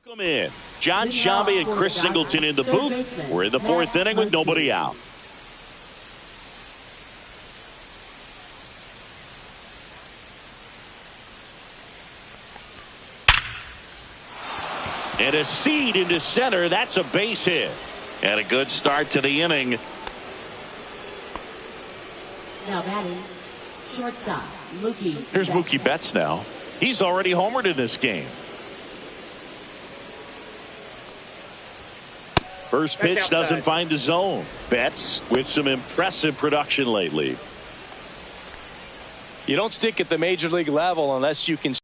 Welcome in. John Shambi and Chris Singleton in the booth. We're in the fourth inning with nobody out. And a seed into center. That's a base hit. And a good start to the inning. Now batting, shortstop, Mookie. Here's Mookie Betts now. He's already homered in this game. First pitch doesn't find the zone. Betts with some impressive production lately. You don't stick at the major league level unless you can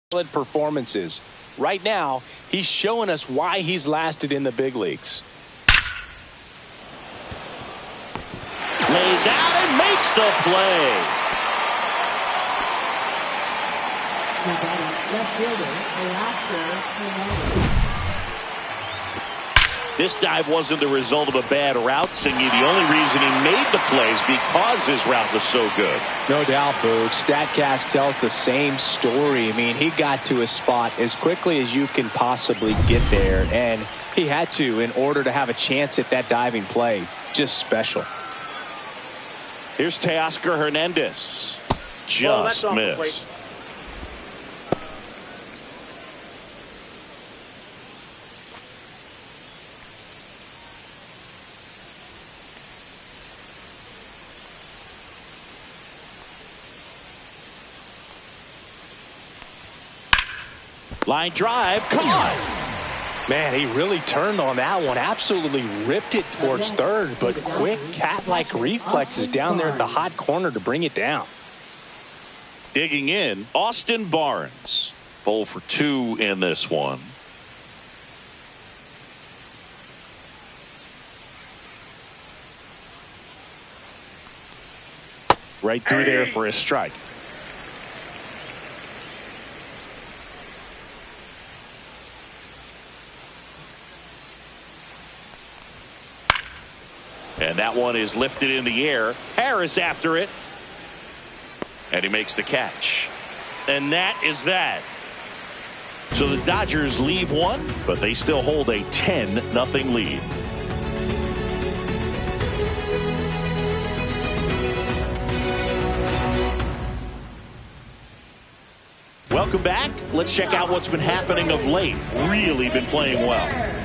solid performances. Right now, he's showing us why he's lasted in the big leagues. Lays out and makes the play. Now batting, left fielder, Oscar. This dive wasn't the result of a bad route, Singy. The only reason he made the plays because his route was so good. No doubt, Boog. StatCast tells the same story. I mean, he got to his spot as quickly as you can possibly get there, and he had to in order to have a chance at that diving play. Just special. Here's Teoscar Hernandez. Just missed. Line drive, caught. Man, he really turned on that one. Absolutely ripped it towards third, but quick cat-like reflexes down there at the hot corner to bring it down. Digging in, Austin Barnes. 0 for 2 in this one. Right through there for a strike. And that one is lifted in the air. Harris after it. And he makes the catch. And that is that. So the Dodgers leave one, but they still hold a 10-0 lead. Welcome back. Let's check out what's been happening of late. Really been playing well.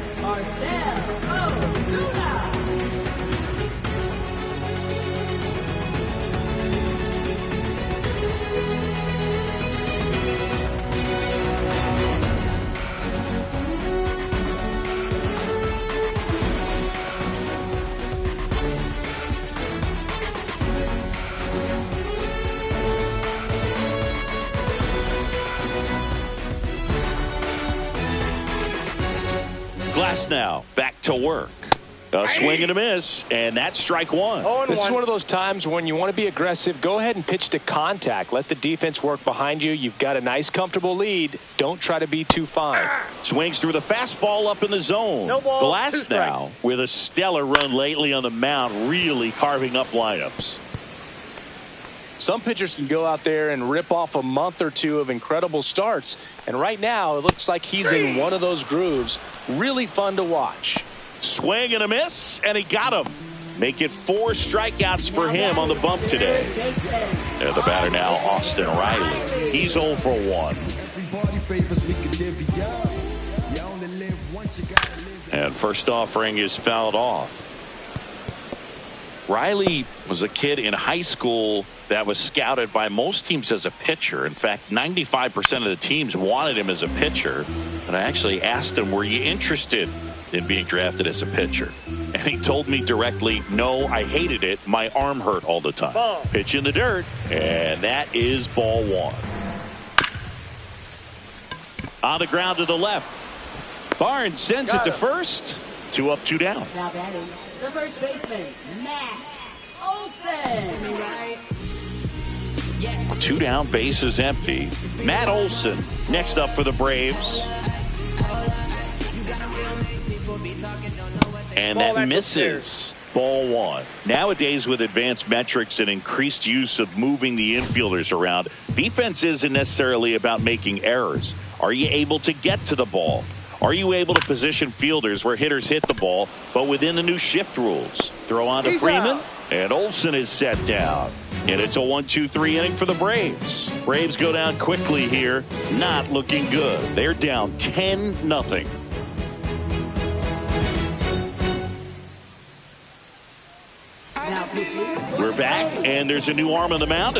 Glass now back to work. A swing and a miss, and that's strike one. This is one of those times when you want to be aggressive. Go ahead and pitch to contact. Let the defense work behind you. You've got a nice, comfortable lead. Don't try to be too fine. Swings through the fastball up in the zone. Glass now with a stellar run lately on the mound, really carving up lineups. Some pitchers can go out there and rip off a month or two of incredible starts. And right now, it looks like he's in one of those grooves. Really fun to watch. Swing and a miss, and he got him. Make it 4 strikeouts for him on the bump today. And the batter now, Austin Riley. He's 0 for 1. And first offering is fouled off. Riley was a kid in high school that was scouted by most teams as a pitcher. In fact, 95% of the teams wanted him as a pitcher. And I actually asked him, were you interested in being drafted as a pitcher? And he told me directly, no, I hated it. My arm hurt all the time. Pitch in the dirt, and that is ball 1. On the ground to the left. Barnes sends it to first. 2 up, 2 down. Now batting, the first baseman, Matt Olson. 2 down, base is empty. Matt Olson next up for the Braves. And that misses. Ball one. Nowadays, with advanced metrics and increased use of moving the infielders around, defense isn't necessarily about making errors. Are you able to get to the ball? Are you able to position fielders where hitters hit the ball, but within the new shift rules? Throw on to Freeman, and Olsen is set down. And it's a 1-2-3 inning for the Braves. Braves go down quickly here, not looking good. They're down 10-0. We're back, and there's a new arm on the mound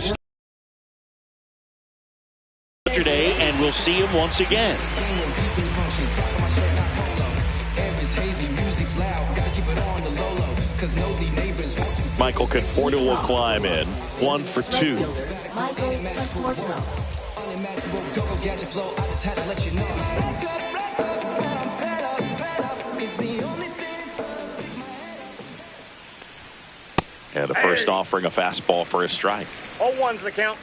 yesterday, and we'll see him once again. Michael Conforto will climb in. 1 for 2. Michael Conforto. And the first offering a fastball for a strike. 0-1's the count.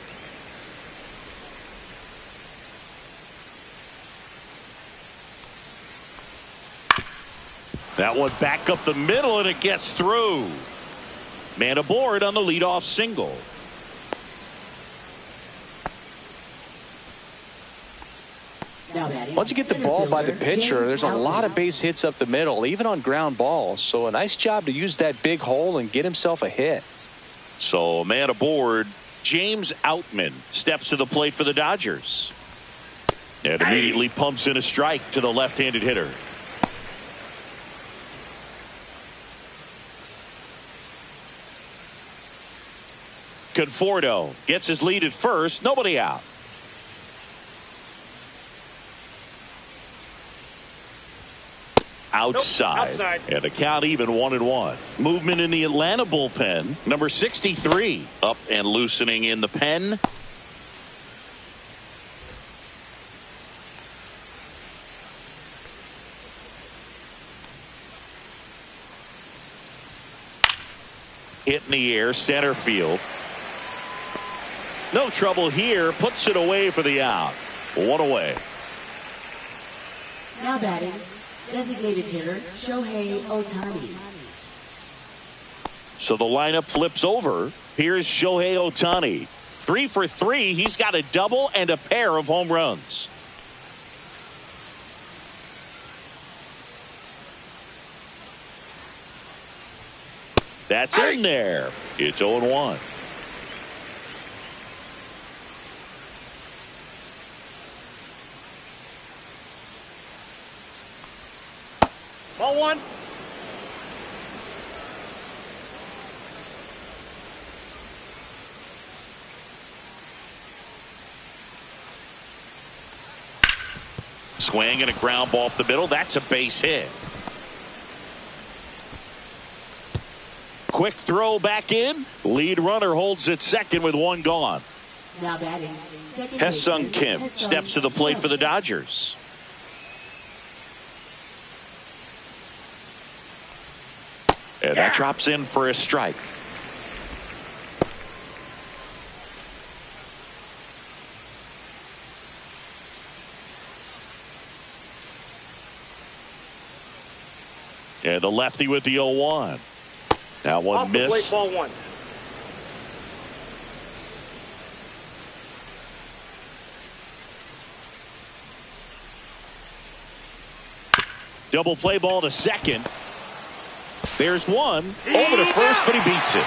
That one back up the middle, and it gets through. Man aboard on the leadoff single. Once you get the ball by the pitcher, there's a lot of base hits up the middle, even on ground balls. So a nice job to use that big hole and get himself a hit. So man aboard, James Outman steps to the plate for the Dodgers. And immediately pumps in a strike to the left-handed hitter. Conforto gets his lead at first, nobody out. Outside. And the count even 1-1. Movement in the Atlanta bullpen. Number 63 up and loosening in the pen. Hit in the air, center field. No trouble here. Puts it away for the out. One away. Now batting, designated hitter Shohei Ohtani. So the lineup flips over. Here's Shohei Ohtani. 3 for 3. He's got a double and a pair of home runs. That's in there. It's 0-1. Ball one. Swing and a ground ball up the middle. That's a base hit. Quick throw back in. Lead runner holds at second with one gone. Now batting, second Hesung baseman, Kim steps to the plate for the Dodgers. And that drops in for a strike. And the lefty with the 0-1. That one Off the plate, missed. ball one. Double play ball to second. There's one over to first, but he beats it.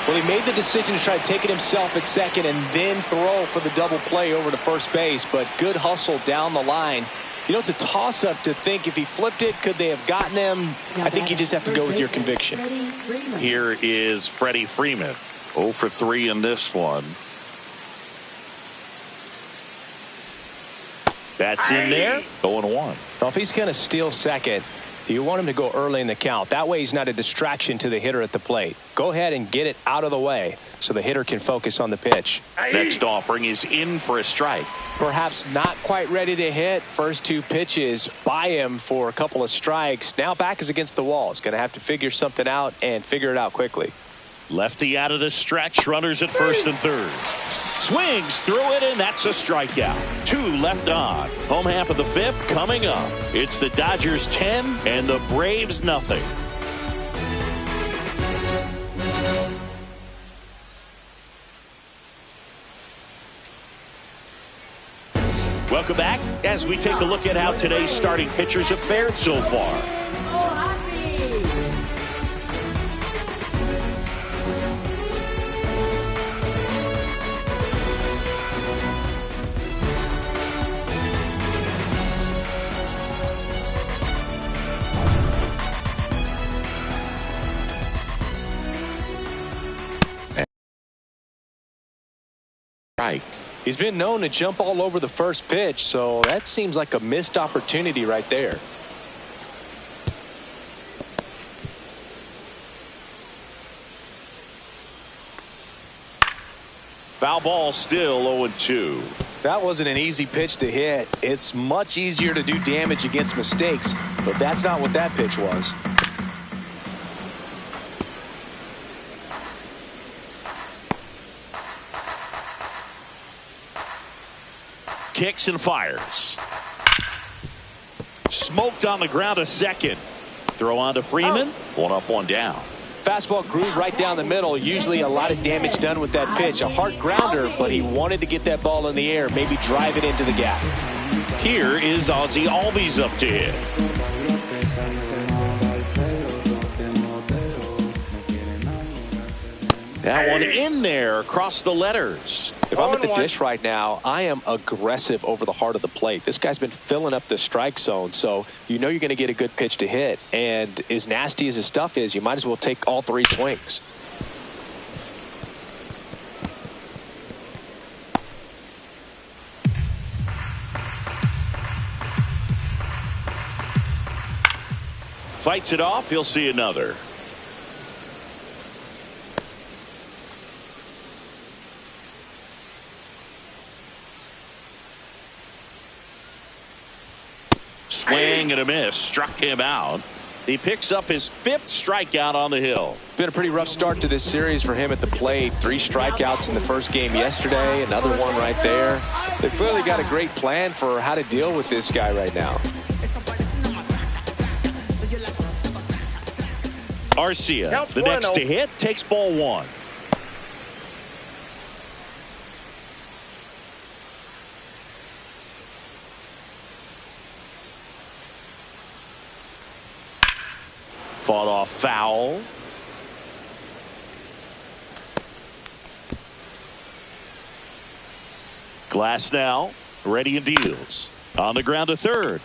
Well, he made the decision to try to take it himself at second and then throw for the double play over to first base, but good hustle down the line. You know, it's a toss-up to think if he flipped it, could they have gotten him? I think you just have to go with your conviction. Here is Freddie Freeman. 0 for 3 in this one. That's in there. 0-1. Well, if he's going to steal second, you want him to go early in the count. That way he's not a distraction to the hitter at the plate. Go ahead and get it out of the way so the hitter can focus on the pitch. Next offering is in for a strike. Perhaps not quite ready to hit. First two pitches by him for a couple of strikes. Now back is against the wall. He's going to have to figure something out and figure it out quickly. Lefty out of the stretch. Runners at first and third. Swings through it, and that's a strikeout. 2 left on. Home half of the 5th coming up. It's the Dodgers 10 and the Braves nothing. Welcome back as we take a look at how today's starting pitchers have fared so far. Right. He's been known to jump all over the first pitch, so that seems like a missed opportunity right there. Foul ball, still 0-2. That wasn't an easy pitch to hit. It's much easier to do damage against mistakes, but that's not what that pitch was. Kicks and fires. Smoked on the ground to second. Throw on to Freeman. 1 up, 1 down. Fastball grooved right down the middle. Usually a lot of damage done with that pitch. A hard grounder, but he wanted to get that ball in the air, maybe drive it into the gap. Here is Ozzie Albies up to hit. That one in there across the letters. If I'm at the dish right now, I am aggressive over the heart of the plate. This guy's been filling up the strike zone, so you know you're going to get a good pitch to hit. And as nasty as his stuff is, you might as well take all 3 swings. Fights it off. He'll see another. Swing and a miss. Struck him out. He picks up his 5th strikeout on the hill. Been a pretty rough start to this series for him at the plate. 3 strikeouts in the first game yesterday. Another one right there. They've clearly got a great plan for how to deal with this guy right now. Arcia, the next to hit, takes ball 1. Fought off foul. Glass now ready and deals. On the ground to third.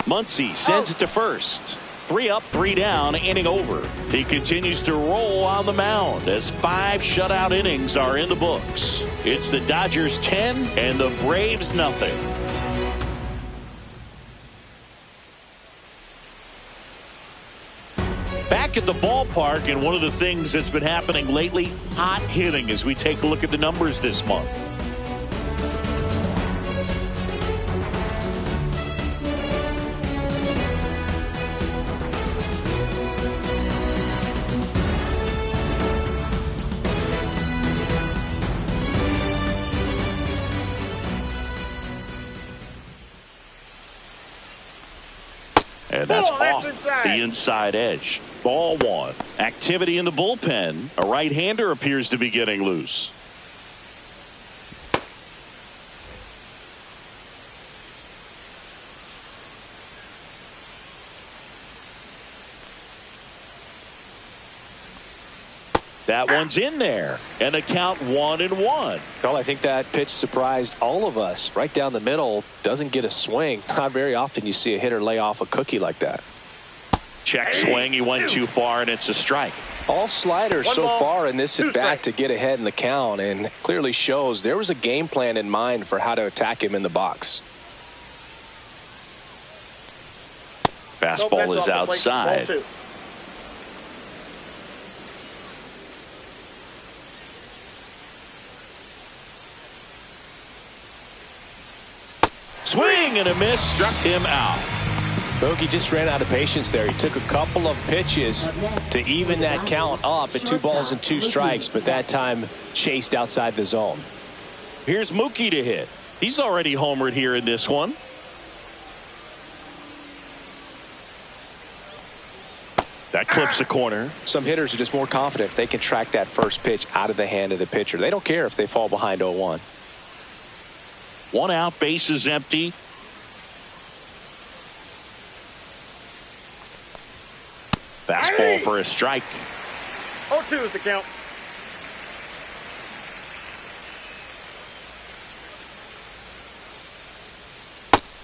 Muncy sends it to first. 3 up, 3 down, inning over. He continues to roll on the mound as 5 shutout innings are in the books. It's the Dodgers 10 and the Braves nothing. Back at the ballpark, and one of the things that's been happening lately, hot hitting as we take a look at the numbers this month. And that's off the inside edge. Ball 1. Activity in the bullpen. A right-hander appears to be getting loose. That one's in there, and the count 1-1. Well, I think that pitch surprised all of us. Right down the middle, doesn't get a swing. Not very often you see a hitter lay off a cookie like that. Check swing, he went too far, and it's a strike. All sliders so far in this at bat to get ahead in the count, and clearly shows there was a game plan in mind for how to attack him in the box. Fastball is outside. Swing and a miss, struck him out. Bogey just ran out of patience there. He took a couple of pitches to even that count up at 2 balls and 2 strikes, but that time chased outside the zone. Here's Mookie to hit. He's already homered here in this one. That clips the corner. Some hitters are just more confident if they can track that first pitch out of the hand of the pitcher. They don't care if they fall behind 0-1. 1 out, base is empty. Fastball for a strike. 0-2 is the count.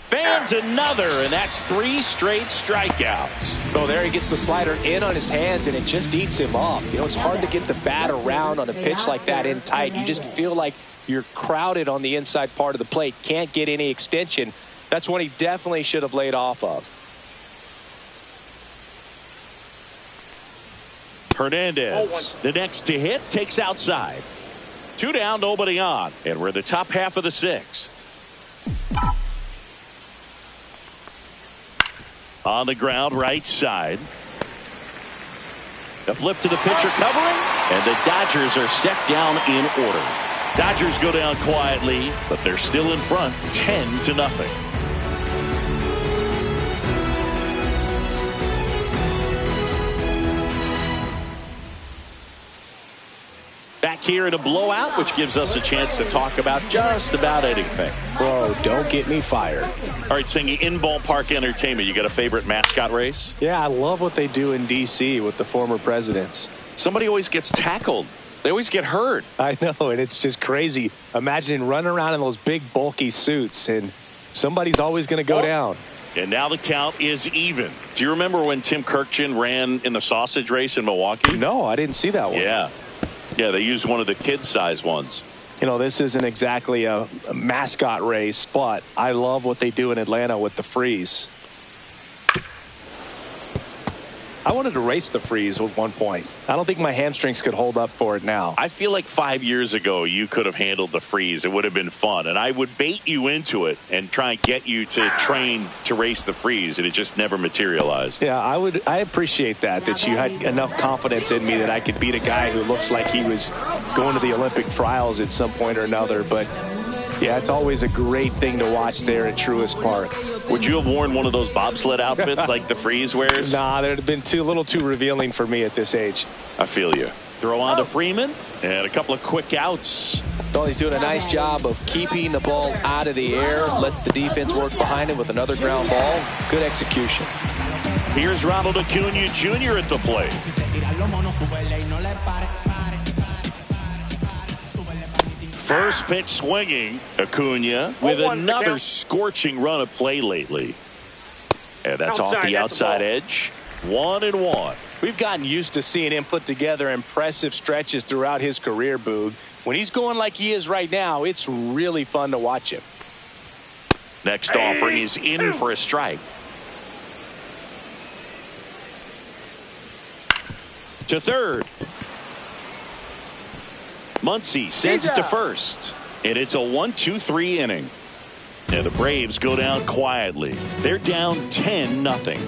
Fans another, and that's 3 straight strikeouts. Oh, there he gets the slider in on his hands, and it just eats him up. You know, it's hard to get the bat around on a pitch like that in tight. You just feel like you're crowded on the inside part of the plate. Can't get any extension. That's one he definitely should have laid off of. Hernandez, the next to hit, takes outside. 2 down, nobody on. And we're in the top half of the 6th. On the ground, right side. The flip to the pitcher covering, and the Dodgers are set down in order. Dodgers go down quietly, but they're still in front, 10-0. Back here in a blowout, which gives us a chance to talk about just about anything. Bro, don't get me fired. All right, Singy, in ballpark entertainment, you got a favorite mascot race? Yeah, I love what they do in D.C. with the former presidents. Somebody always gets tackled. They always get hurt. I know, and it's just crazy. Imagine running around in those big, bulky suits, and somebody's always going to go down. And now the count is even. Do you remember when Tim Kirkchin ran in the sausage race in Milwaukee? No, I didn't see that one. Yeah, they used one of the kid-size ones. You know, this isn't exactly a mascot race, but I love what they do in Atlanta with the freeze. I wanted to race the freeze at one point. I don't think my hamstrings could hold up for it now. I feel like 5 years ago you could have handled the freeze. It would have been fun. And I would bait you into it and try and get you to train to race the freeze. And it just never materialized. Yeah, I appreciate that you had enough confidence in me that I could beat a guy who looks like he was going to the Olympic trials at some point or another. But yeah, it's always a great thing to watch there at Truist Park. Would you have worn one of those bobsled outfits like the freeze wears? Nah, they'd have been a little too revealing for me at this age. I feel you. Throw on to Freeman and a couple of quick outs. Well, he's doing a nice job of keeping the ball out of the air. Lets the defense work behind him with another ground ball. Good execution. Here's Ronald Acuna Jr. at the plate. First pitch swinging. Acuna with another scorching run of play lately. And that's off the outside edge. 1-1. We've gotten used to seeing him put together impressive stretches throughout his career, Boog. When he's going like he is right now, it's really fun to watch him. Next offering is in for a strike. To third. Muncy sends it to first. And it's a 1-2-3 inning. And the Braves go down quietly. They're down 10-0.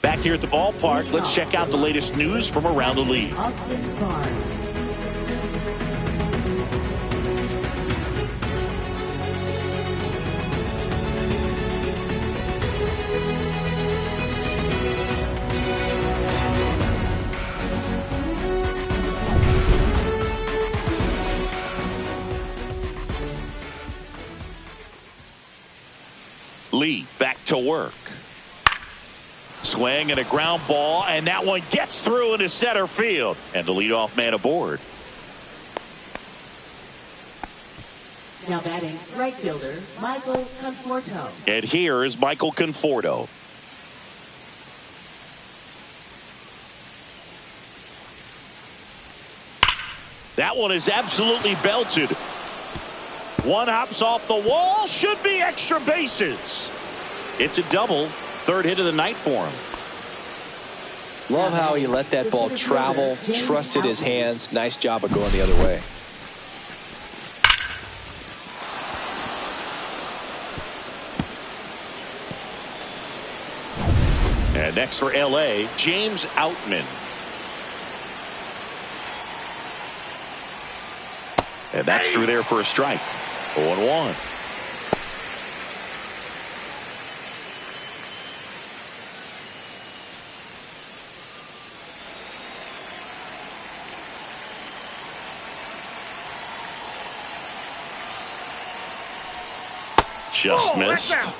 Back here at the ballpark, let's check out the latest news from around the league. Lee back to work. Swing and a ground ball, and that one gets through into center field. And the leadoff man aboard. Now batting, right fielder, Michael Conforto. And here is Michael Conforto. That one is absolutely belted. One hops off the wall, should be extra bases. It's a double, third hit of the night for him. Love how he let that ball travel, trusted his hands. Nice job of going the other way. And next for LA, James Outman. And that's through there for a strike. 0-1. Just missed.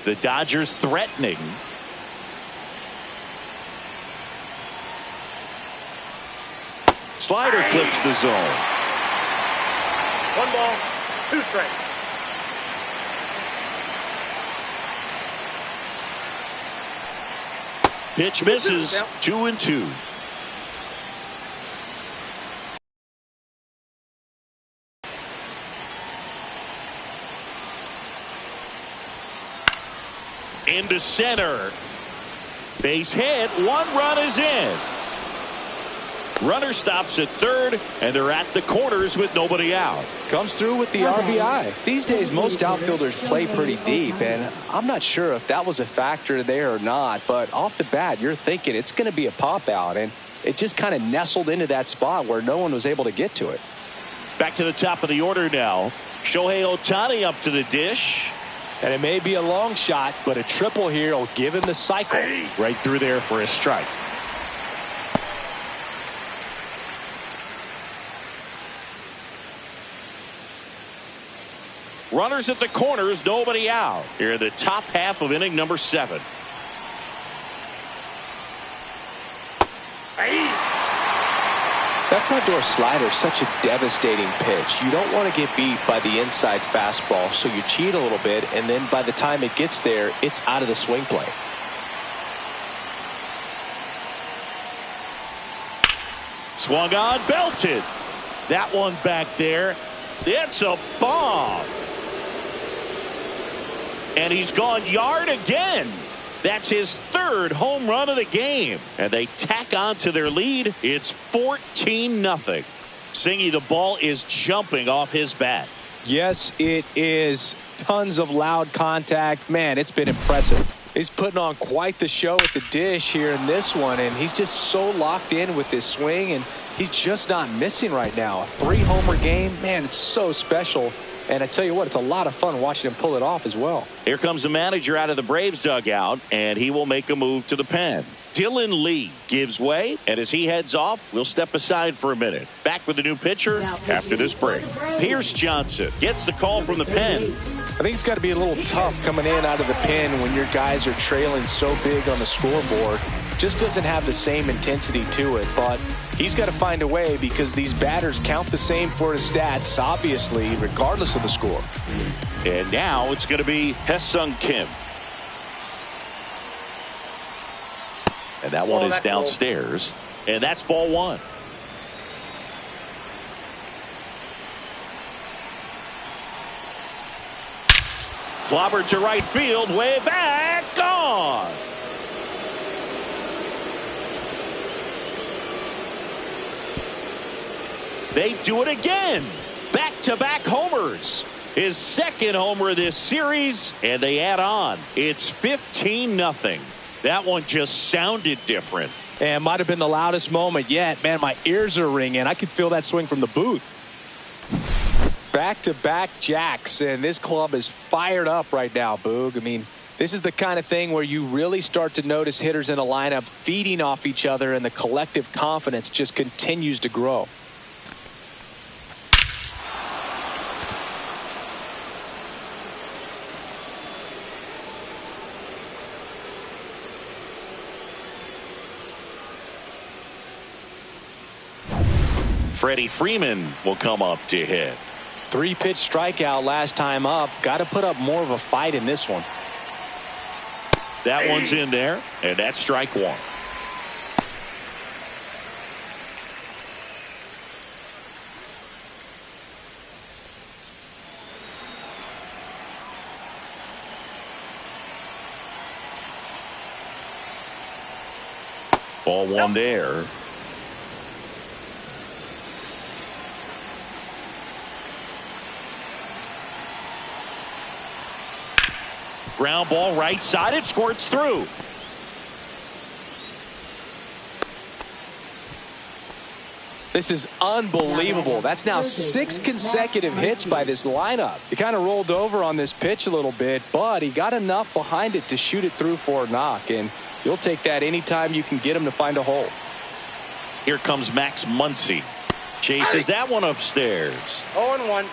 The Dodgers threatening. Slider clips the zone. 1 ball, 2 strikes. Pitch misses. 2-2. Into center. Base hit. 1 run is in. Runner stops at third, and they're at the corners with nobody out. Comes through with the RBI. These days, most outfielders play pretty deep, and I'm not sure if that was a factor there or not, but off the bat, you're thinking it's going to be a pop-out, and it just kind of nestled into that spot where no one was able to get to it. Back to the top of the order now. Shohei Ohtani up to the dish. And it may be a long shot, but a triple here will give him the cycle. Right through there for a strike. Runners at the corners, nobody out. Here in the top half of inning number 7. That front door slider is such a devastating pitch. You don't want to get beat by the inside fastball, so you cheat a little bit, and then by the time it gets there, it's out of the swing plane. Swung on, belted. That one back there. It's a bomb. And he's gone yard again. That's his 3rd home run of the game. And they tack on to their lead. It's 14-0. Singy, the ball is jumping off his bat. Yes, it is. Tons of loud contact. Man, it's been impressive. He's putting on quite the show at the dish here in this one, and he's just so locked in with this swing, and he's just not missing right now. A 3-homer game, man, it's so special. And I tell you what, it's a lot of fun watching him pull it off as well. Here comes the manager out of the Braves dugout, and he will make a move to the pen. Dylan Lee gives way, and as he heads off, we'll step aside for a minute. Back with the new pitcher after this break. Pierce Johnson gets the call from the pen. I think it's got to be a little tough coming in out of the pen when your guys are trailing so big on the scoreboard. Just doesn't have the same intensity to it, but he's got to find a way because these batters count the same for his stats, obviously, regardless of the score. And now it's going to be Hesung Kim. And that one is downstairs. And that's ball 1. Clobbered to right field, way back, gone. They do it again. Back-to-back homers. His 2nd homer of this series, and they add on. It's 15-0. That one just sounded different. And might have been the loudest moment yet. Man, my ears are ringing. I could feel that swing from the booth. Back-to-back jacks, and this club is fired up right now, Boog. I mean, this is the kind of thing where you really start to notice hitters in a lineup feeding off each other, and the collective confidence just continues to grow. Freddie Freeman will come up to hit. 3-pitch strikeout last time up. Got to put up more of a fight in this one. That one's in there, and that's strike 1. Ball one there. Ground ball right side. It squirts through. This is unbelievable. That's now 6 consecutive hits by this lineup. He kind of rolled over on this pitch a little bit, but he got enough behind it to shoot it through for a knock, and you'll take that anytime you can get him to find a hole. Here comes Max Muncy. Chases that one upstairs. 0-1.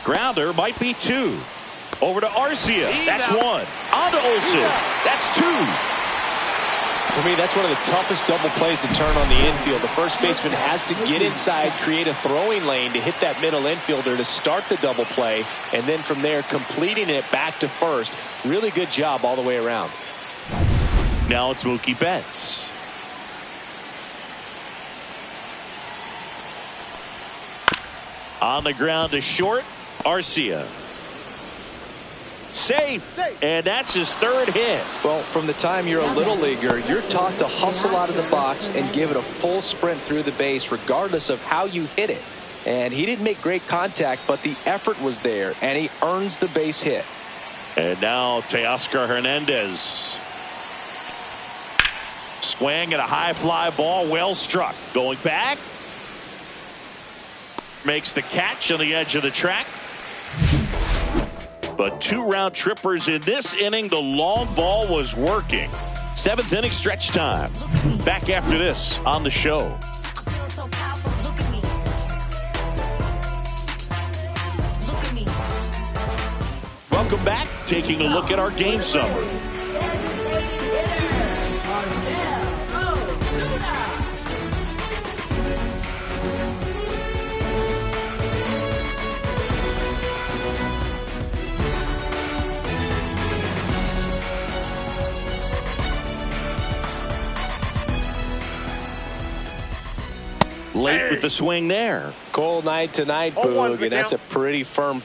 Grounder might be 2. Over to Arcia. That's 1. On to Olsen. That's 2. For me, that's one of the toughest double plays to turn on the infield. The first baseman has to get inside, create a throwing lane to hit that middle infielder to start the double play, and then from there completing it back to first. Really good job all the way around. Now it's Mookie Betts. On the ground to short. Arcia. Safe. And that's his 3rd hit. Well, from the time you're a little leaguer, you're taught to hustle out of the box and give it a full sprint through the base regardless of how you hit it. And he didn't make great contact, but the effort was there, and he earns the base hit. And now Teoscar Hernandez. Swing at a high fly ball, well struck. Going back. Makes the catch on the edge of the track. But 2 round trippers in this inning. The long ball was working. 7th inning stretch time. Back after this on the show. Welcome back. Taking a look at our game summary. Late with the swing there. Cold night tonight, Boog, and that's a pretty firm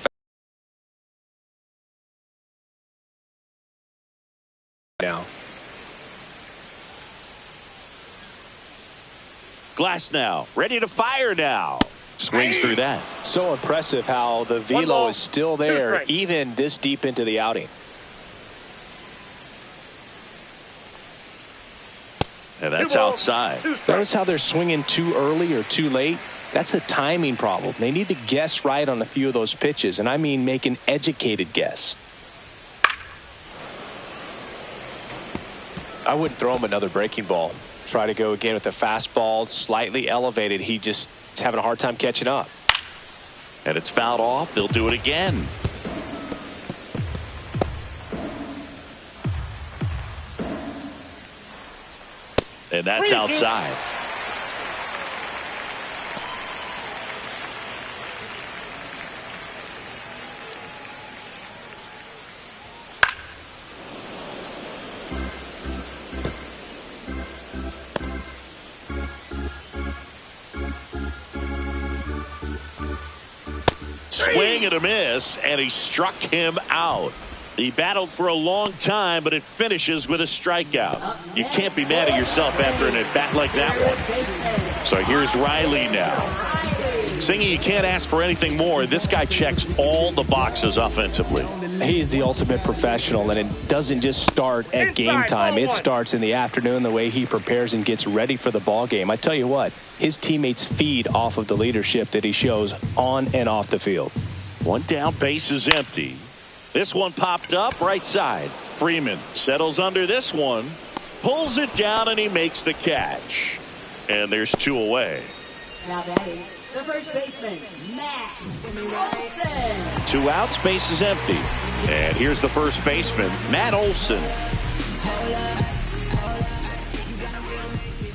now. Glass now. Ready to fire now. Swings through that. So impressive how the velo is still there even this deep into the outing. And that's outside. Notice how they're swinging too early or too late. That's a timing problem. They need to guess right on a few of those pitches, and I mean make an educated guess. I wouldn't throw him another breaking ball. Try to go again with the fastball slightly elevated. He just is having a hard time catching up. And it's fouled off. They'll do it again. And that's outside. Swing and a miss, and he struck him out. He battled for a long time, but it finishes with a strikeout. You can't be mad at yourself after an at-bat like that one. So here's Riley now. Singing, you can't ask for anything more. This guy checks all the boxes offensively. He's the ultimate professional, and it doesn't just start at game time. It starts in the afternoon, the way he prepares and gets ready for the ball game. I tell you what, his teammates feed off of the leadership that he shows on and off the field. One down, base is empty. This one popped up right side. Freeman settles under this one, pulls it down, and he makes the catch. And there's 2 away. Now batting, the first baseman, Max Olsen. 2 outs, base is empty. And here's the first baseman, Matt Olson.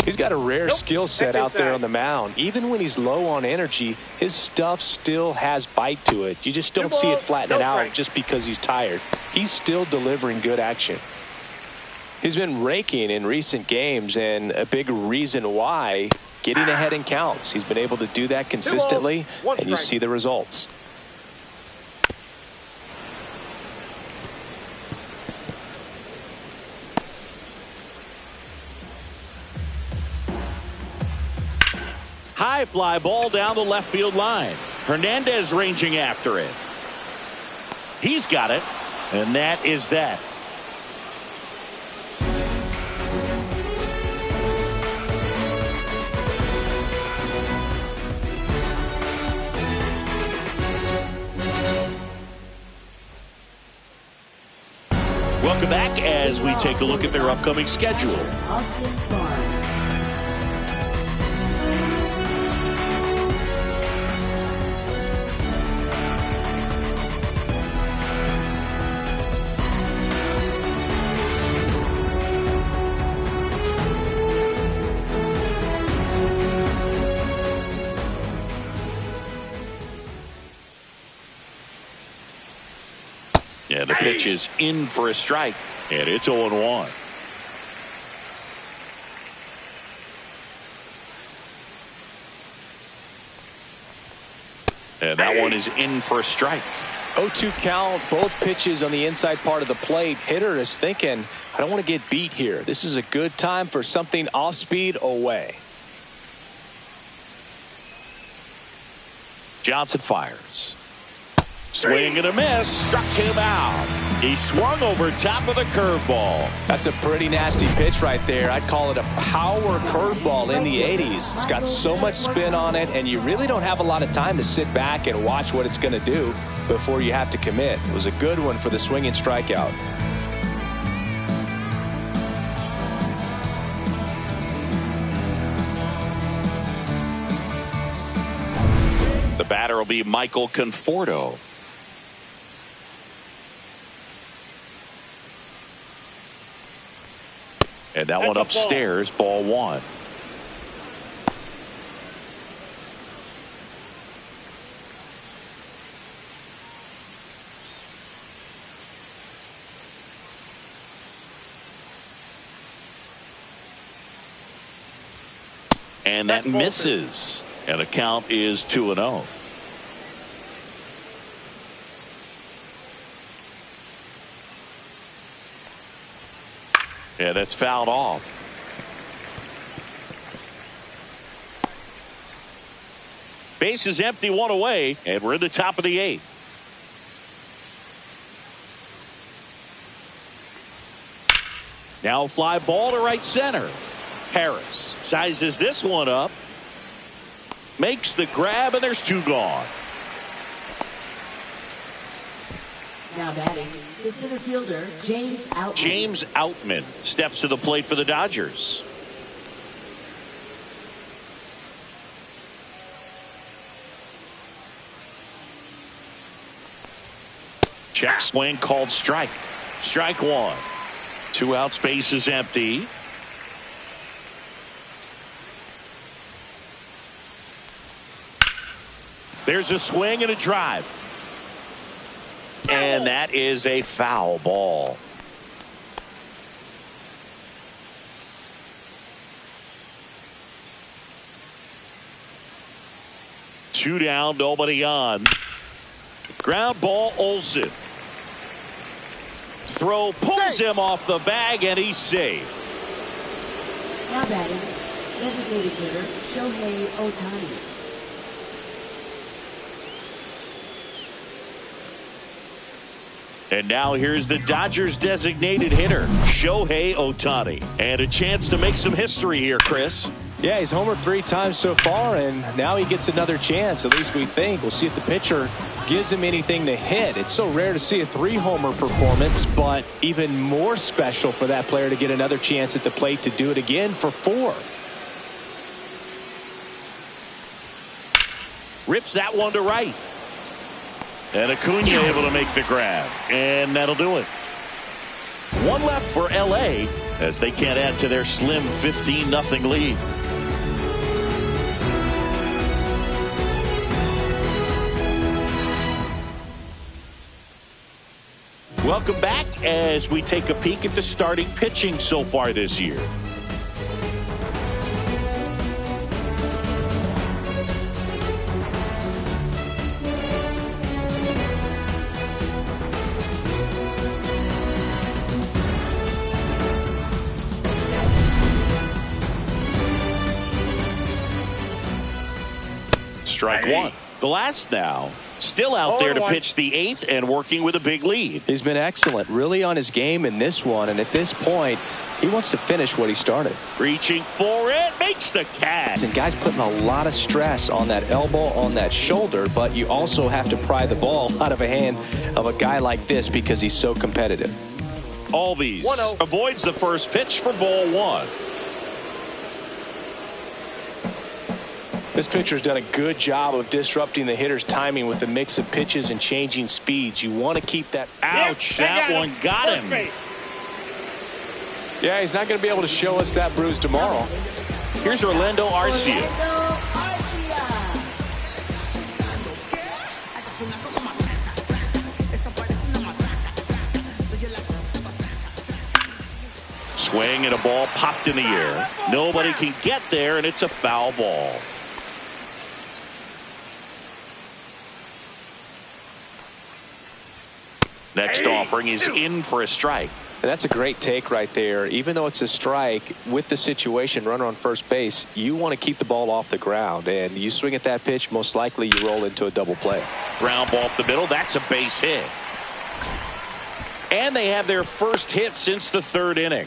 He's got a rare skill set out there on the mound. Even when he's low on energy, his stuff still has bite to it. You just don't see it flatten it out just because he's tired. He's still delivering good action. He's been raking in recent games, and a big reason why, getting ahead in counts. He's been able to do that consistently, and you see the results. High fly ball down the left field line. Hernandez ranging after it. He's got it, and that is that. Welcome back as we take a look at their upcoming schedule. Yeah, the pitch is in for a strike, and it's 0-1. And that one is in for a strike. 0-2 count, both pitches on the inside part of the plate. Hitter is thinking, I don't want to get beat here. This is a good time for something off speed away. Johnson fires. Swing and a miss, struck him out. He swung over top of the curveball. That's a pretty nasty pitch right there. I'd call it a power curveball in the 80s. It's got so much spin on it, and you really don't have a lot of time to sit back and watch what it's going to do before you have to commit. It was a good one for the swinging strikeout. The batter will be Michael Conforto. And that one upstairs, ball one. And that misses. And the count is 2-0. Yeah, that's fouled off. Base is empty, one away, and we're in the top of the 8th. Now a fly ball to right center. Harris sizes this one up. Makes the grab, and there's 2 gone. Now batting, the center fielder, James Outman. James Outman steps to the plate for the Dodgers. Check swing called strike. Strike one. 2 outs, base is empty. There's a swing and a drive. And that is a foul ball. Two down, nobody on. Ground ball, Olsen. Throw pulls him off the bag, and he's safe. Now batting, designated hitter, Shohei Ohtani. And now here's the Dodgers designated hitter, Shohei Ohtani. And a chance to make some history here, Chris. Yeah, he's homered 3 times so far, and now he gets another chance, at least we think. We'll see if the pitcher gives him anything to hit. It's so rare to see a 3-homer performance, but even more special for that player to get another chance at the plate to do it again for 4. Rips that one to right. And Acuna able to make the grab. And that'll do it. 1 left for L.A. as they can't add to their slim 15-0 lead. Welcome back as we take a peek at the starting pitching so far this year. Strike one. Glass now still out there to pitch the 8th and working with a big lead. He's been excellent, really on his game in this one, and at this point he wants to finish what he started. Reaching for it, makes the catch. And guys putting a lot of stress on that elbow, on that shoulder, but you also have to pry the ball out of a hand of a guy like this because he's so competitive. Albies avoids the first pitch for ball 1. This pitcher's done a good job of disrupting the hitter's timing with a mix of pitches and changing speeds. You want to keep that. Ouch, that one got him. Yeah, he's not going to be able to show us that bruise tomorrow. Here's Orlando Arcia. Swing and a ball popped in the air. Nobody can get there, and it's a foul ball. Next offering is in for a strike. And that's a great take right there. Even though it's a strike, with the situation, runner on first base, you want to keep the ball off the ground. And you swing at that pitch, most likely you roll into a double play. Ground ball up the middle. That's a base hit. And they have their first hit since the 3rd inning.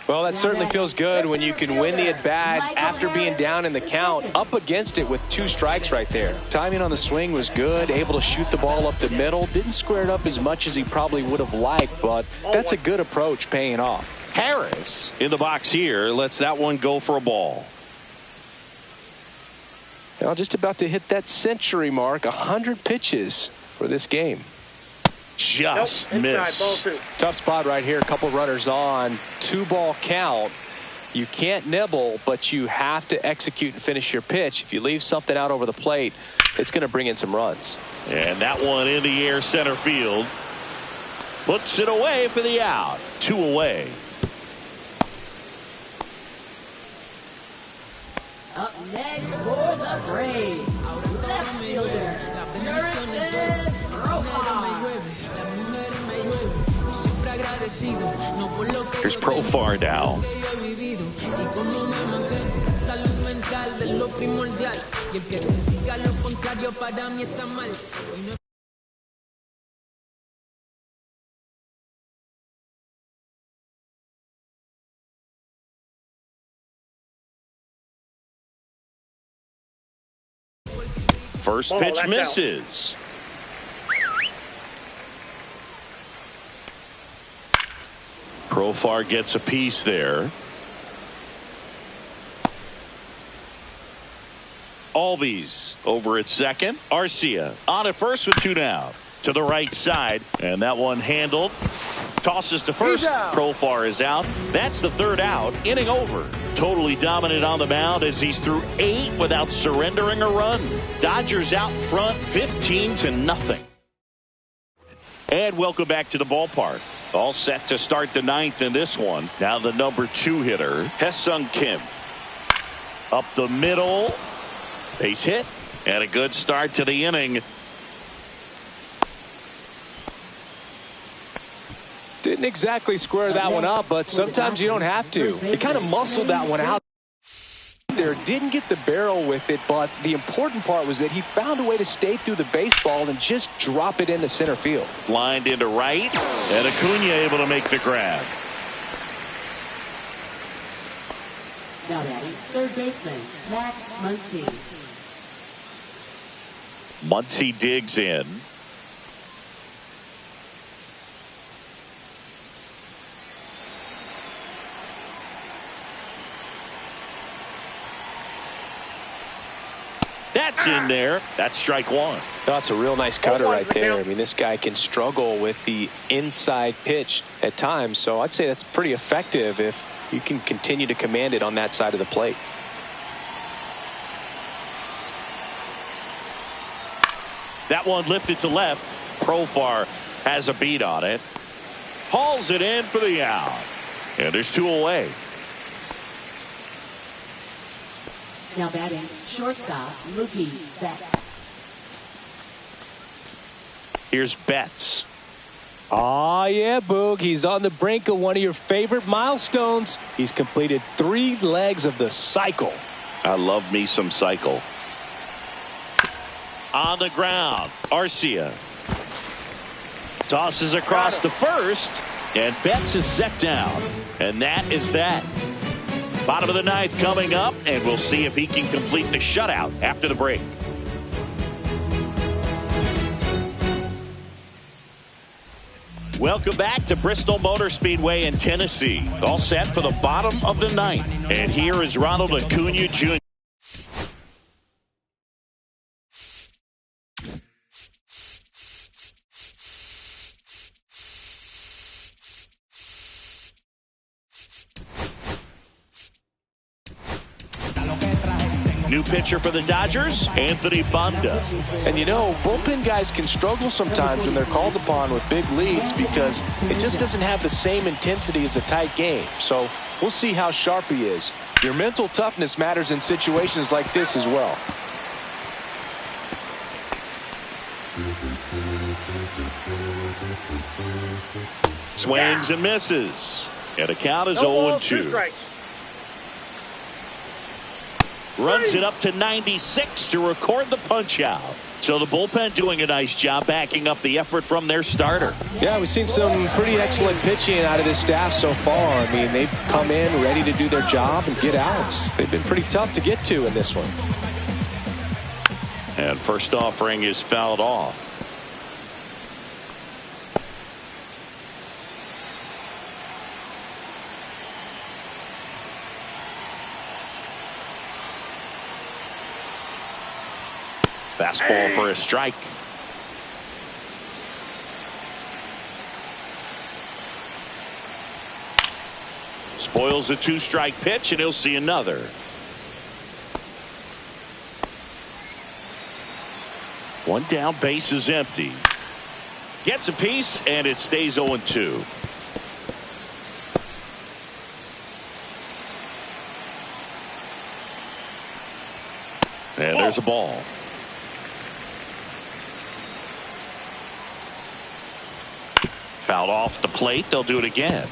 Well, that certainly feels good when you can win the at-bat after being down in the count, up against it with 2 strikes right there. Timing on the swing was good, able to shoot the ball up the middle. Didn't square it up as much as he probably would have liked, but that's a good approach paying off. Harris in the box here lets that one go for a ball. Now just about to hit that century mark, 100 pitches for this game. Just missed. Tough spot right here. A couple runners on. 2-ball count. You can't nibble, but you have to execute and finish your pitch. If you leave something out over the plate, it's going to bring in some runs. And that one in the air center field. Puts it away for the out. 2 away. Up next for the Braves, left fielder, Jurickson Rojas. Here's Profar now. First pitch misses. Profar gets a piece there. Albies over at second. Arcia on at first with 2 down. To the right side, and that one handled. Tosses to first. Profar is out. That's the 3rd out. Inning over. Totally dominant on the mound as he's through 8 without surrendering a run. Dodgers out front 15-0. And welcome back to the ballpark. All set to start the 9th in this one. Now the number 2 hitter, Haesung Kim. Up the middle. Base hit. And a good start to the inning. Didn't exactly square that one up, but sometimes you don't have to. He kind of muscled that one out there. Didn't get the barrel with it, but the important part was that he found a way to stay through the baseball and just drop it into center field. Lined into right, and Acuna able to make the grab. Now batting, 3rd baseman, Max Muncy. Muncy digs in. That's in there. That's strike 1. That's a real nice cutter right there. I mean, this guy can struggle with the inside pitch at times, so I'd say that's pretty effective if you can continue to command it on that side of the plate. That one lifted to left. Profar has a beat on it. Hauls it in for the out. And there's 2 away. Now batting, shortstop, Mookie Betts. Here's Betts. Oh, yeah, Boog. He's on the brink of one of your favorite milestones. He's completed 3 legs of the cycle. I love me some cycle. On the ground, Arcia tosses across the first, and Betts is set down. And that is that. Bottom of the 9th coming up, and we'll see if he can complete the shutout after the break. Welcome back to Bristol Motor Speedway in Tennessee. All set for the bottom of the 9th. And here is Ronald Acuna Jr. New pitcher for the Dodgers, Anthony Banda. And you know, bullpen guys can struggle sometimes when they're called upon with big leads because it just doesn't have the same intensity as a tight game. So we'll see how sharp he is. Your mental toughness matters in situations like this as well. Swings and misses. And the count is 0-2. Runs it up to 96 to record the punch out. So the bullpen doing a nice job backing up the effort from their starter. Yeah, we've seen some pretty excellent pitching out of this staff so far. I mean, they've come in ready to do their job and get outs. They've been pretty tough to get to in this one. And first offering is fouled off. Fastball for a strike. Spoils a 2-strike pitch, and he'll see another. One down, base is empty. Gets a piece, and it stays 0-2. And there's a ball. Fouled off the plate. They'll do it again.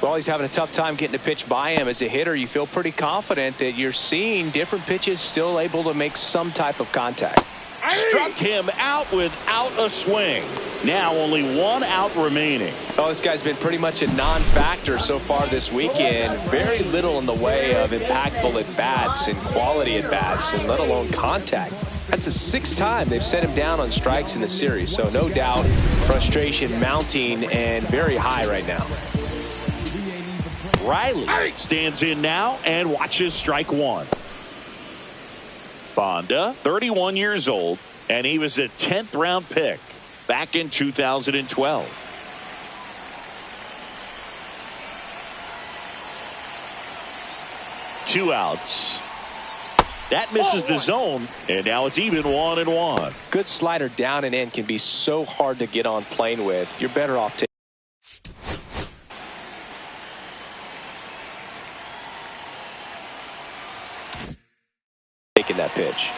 Well, he's having a tough time getting a pitch by him. As a hitter, you feel pretty confident that you're seeing different pitches still able to make some type of contact. Struck him out without a swing. Now only 1 out remaining. Oh, this guy's been pretty much a non-factor so far this weekend. Very little in the way of impactful at-bats and quality at-bats, and let alone contact. That's the 6th time they've set him down on strikes in the series. So no doubt frustration mounting and very high right now. Riley stands in now and watches strike 1. Banda, 31 years old, and he was a 10th round pick back in 2012. Two outs. That misses the zone, and now it's even 1-1. Good slider down and in can be so hard to get on plane with. You're better off taking that pitch.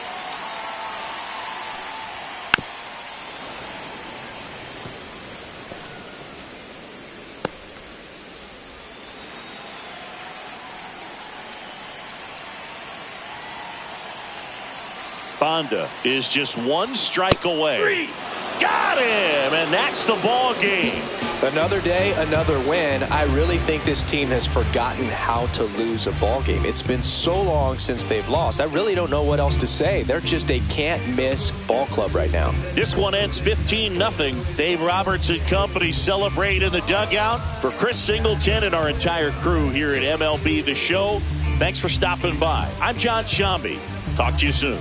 Banda is just 1 strike away. Got him, and that's the ball game. Another day, another win. I really think this team has forgotten how to lose a ball game. It's been so long since they've lost. I really don't know what else to say. They're just a can't-miss ball club right now. This one ends 15-0. Dave Roberts and company celebrate in the dugout. For Chris Singleton and our entire crew here at MLB The Show, thanks for stopping by. I'm John Shambi. Talk to you soon.